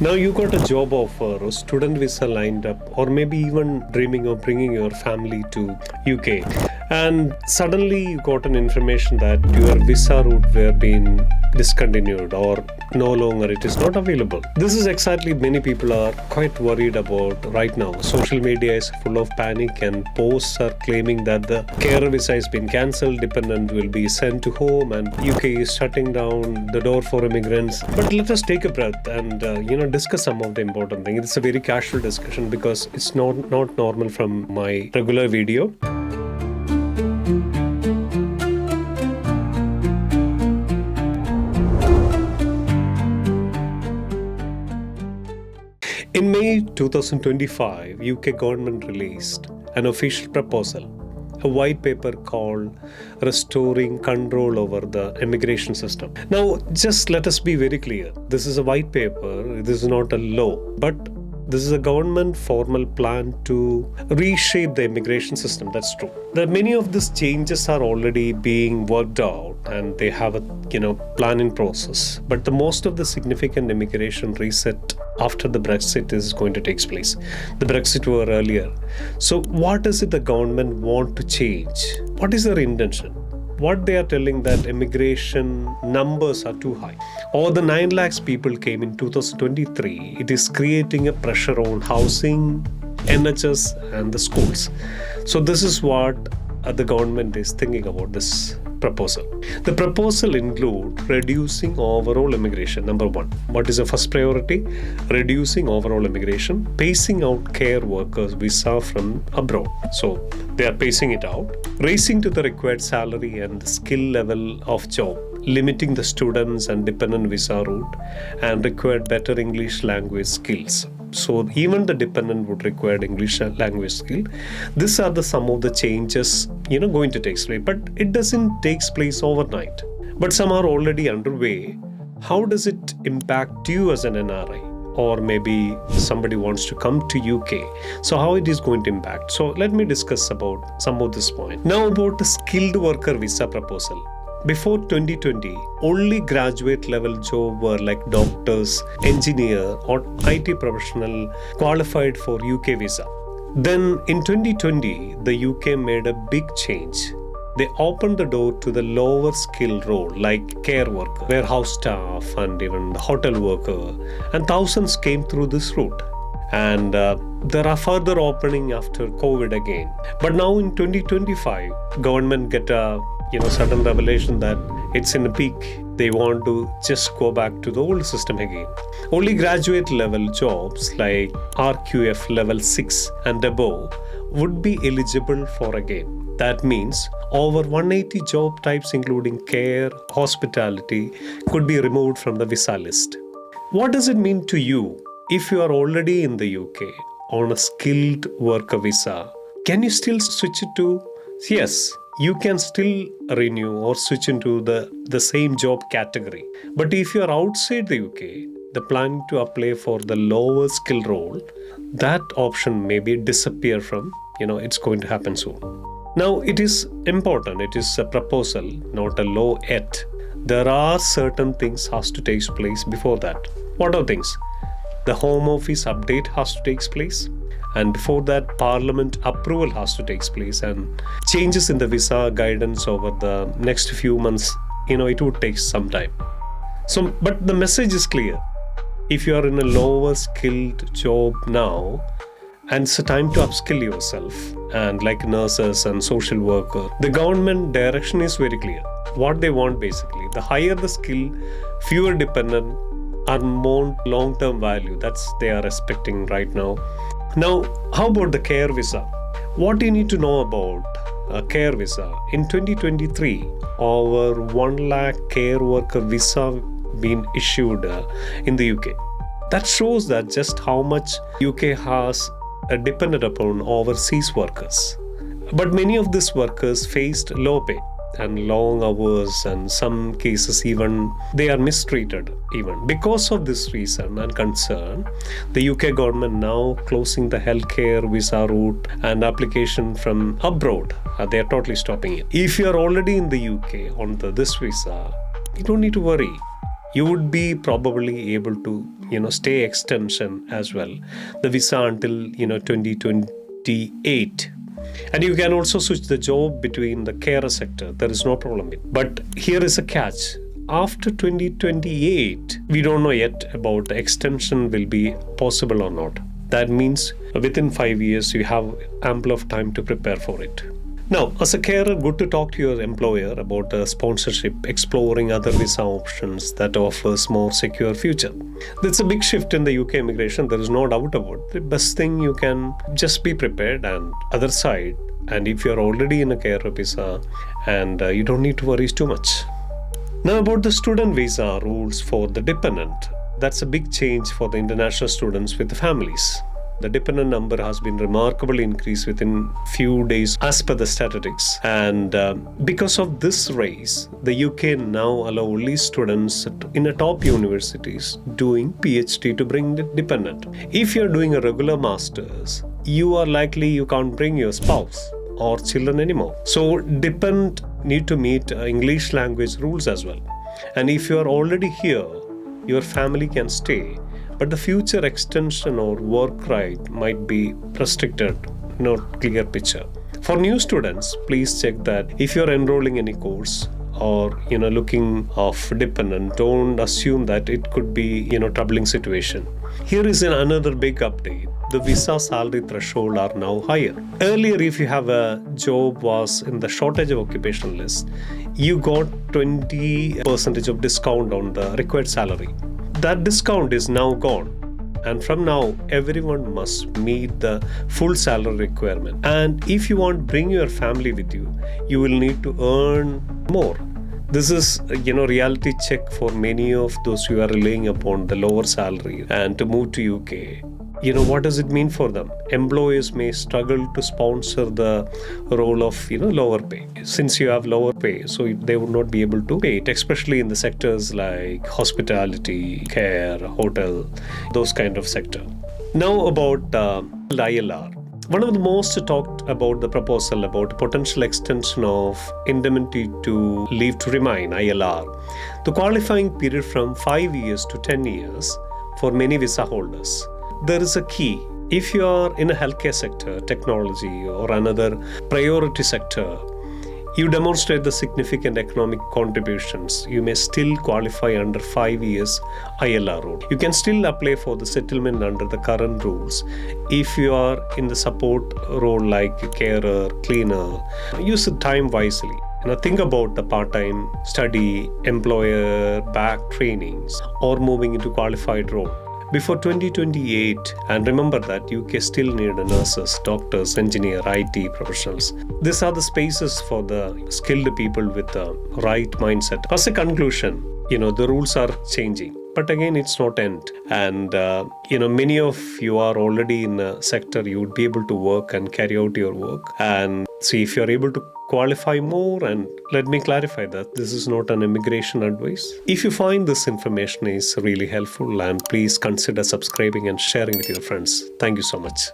Now you got a job offer or student visa lined up, or maybe even dreaming of bringing your family to UK, and suddenly you got an information that your visa route were being discontinued or no longer it is not available. This is exactly many people are quite worried about right now. Social media is full of panic and posts are claiming that the carer visa has been cancelled, dependent will be sent to home, and UK is shutting down the door for immigrants. But let us take a breath and discuss some of the important things. It's a very casual discussion because it's not normal from my regular video. In May 2025, UK government released an official proposal, a white paper called Restoring Control Over the Immigration System. Now, just let us be very clear. This is a white paper, this is not a law, but this is a government formal plan to reshape the immigration system. That's true. Many of these changes are already being worked out and they have a plan in process. But the most of the significant immigration reset after the Brexit is going to take place. The Brexit were earlier. So what is it the government want to change? What is their intention? What they are telling that immigration numbers are too high. Or the 9 lakhs people came in 2023. It is creating a pressure on housing, NHS and the schools. So this is what the government is thinking about this proposal. The proposal include reducing overall immigration. Number one, what is the first priority? Reducing overall immigration, pacing out care workers visa from abroad. So they are pacing it out, raising to the required salary and the skill level of job, limiting the students and dependent visa route, and required better English language skills. So even the dependent would require English language skill. These are some of the changes going to take place, but it doesn't take place overnight. But some are already underway. How does it impact you as an NRI? Or maybe somebody wants to come to UK. So how it is going to impact? So let me discuss about some of this point. Now about the skilled worker visa proposal. Before 2020, only graduate level job were like doctors, engineer or IT professional qualified for UK visa. Then in 2020, the UK made a big change. They opened the door to the lower skill role like care worker, warehouse staff and even the hotel worker, and thousands came through this route. And there are further opening after COVID again. But now in 2025, government get a sudden revelation that it's in a peak. They want to just go back to the old system again. Only graduate level jobs like RQF level 6 and above would be eligible for again. That means over 180 job types including care, hospitality could be removed from the visa list. What does it mean to you if you are already in the UK on a skilled worker visa? Can you still switch it to? Yes. You can still renew or switch into the same job category. But if you are outside the UK, the plan to apply for the lower skill role, that option maybe disappear from, it's going to happen soon. Now, it is important. It is a proposal, not a law yet. There are certain things has to take place before that. What are things? The Home Office update has to take place. And before that, Parliament approval has to take place, and changes in the visa guidance over the next few months, it would take some time. So, but the message is clear. If you are in a lower skilled job now, and it's a time to upskill yourself, and like nurses and social worker, the government direction is very clear. What they want basically, the higher the skill, fewer dependent, and more long-term value. That's they are expecting right now. Now, how about the care visa? What do you need to know about a care visa? In 2023, over 1 lakh care worker visa been issued in the UK. That shows that just how much UK has depended upon overseas workers. But many of these workers faced low pay and long hours, and some cases even they are mistreated even. Because of this reason and concern, the UK government now closing the healthcare visa route and application from abroad. They are totally stopping it. If you are already in the UK on this visa, you don't need to worry. you would be probably able to stay extension as well, the visa until 2028. And you can also switch the job between the carer sector. There is no problem. But here is a catch. After 2028, we don't know yet about the extension will be possible or not. That means within 5 years, you have ample of time to prepare for it. Now, as a carer, good to talk to your employer about sponsorship, exploring other visa options that offers more secure future. That's a big shift in the UK immigration. There is no doubt about it. The best thing you can just be prepared, and other side. And if you're already in a carer visa, and you don't need to worry too much. Now about the student visa rules for the dependent. That's a big change for the international students with the families. The dependent number has been remarkably increased within few days as per the statistics. And because of this raise, the UK now allow only students in a top universities doing PhD to bring the dependent. If you're doing a regular master's, you are likely you can't bring your spouse or children anymore. So dependent need to meet English language rules as well. And if you are already here, your family can stay, but the future extension or work right might be restricted, not clear picture. For new students, please check that if you're enrolling any course or looking of dependent, don't assume that it could be troubling situation. Here is another big update. The visa salary threshold are now higher. Earlier, if you have a job was in the shortage of occupation list, you got 20% of discount on the required salary. That discount is now gone. And from now, everyone must meet the full salary requirement. And if you want to bring your family with you, you will need to earn more. This is, reality check for many of those who are relying upon the lower salary and to move to UK. What does it mean for them? Employers may struggle to sponsor the role of, lower pay. Since you have lower pay, so they would not be able to pay it, especially in the sectors like hospitality, care, hotel, those kind of sector. Now about ILR. One of the most talked about the proposal about potential extension of indemnity to leave to remain, ILR. The qualifying period from 5 years to 10 years for many visa holders. There is a key. If you are in a healthcare sector, technology, or another priority sector, you demonstrate the significant economic contributions, you may still qualify under 5 years ILR rule. You can still apply for the settlement under the current rules. If you are in the support role like carer, cleaner, use the time wisely. Think about the part-time study, employer back trainings, or moving into qualified role before 2028. And remember that UK still need nurses, doctors, engineer, IT professionals. These are the spaces for the skilled people with the right mindset. As a conclusion, the rules are changing. But again, it's not end. And, many of you are already in a sector, you would be able to work and carry out your work. And see if you're able to qualify more. And let me clarify that this is not an immigration advice. If you find this information is really helpful, and please consider subscribing and sharing with your friends. Thank you so much.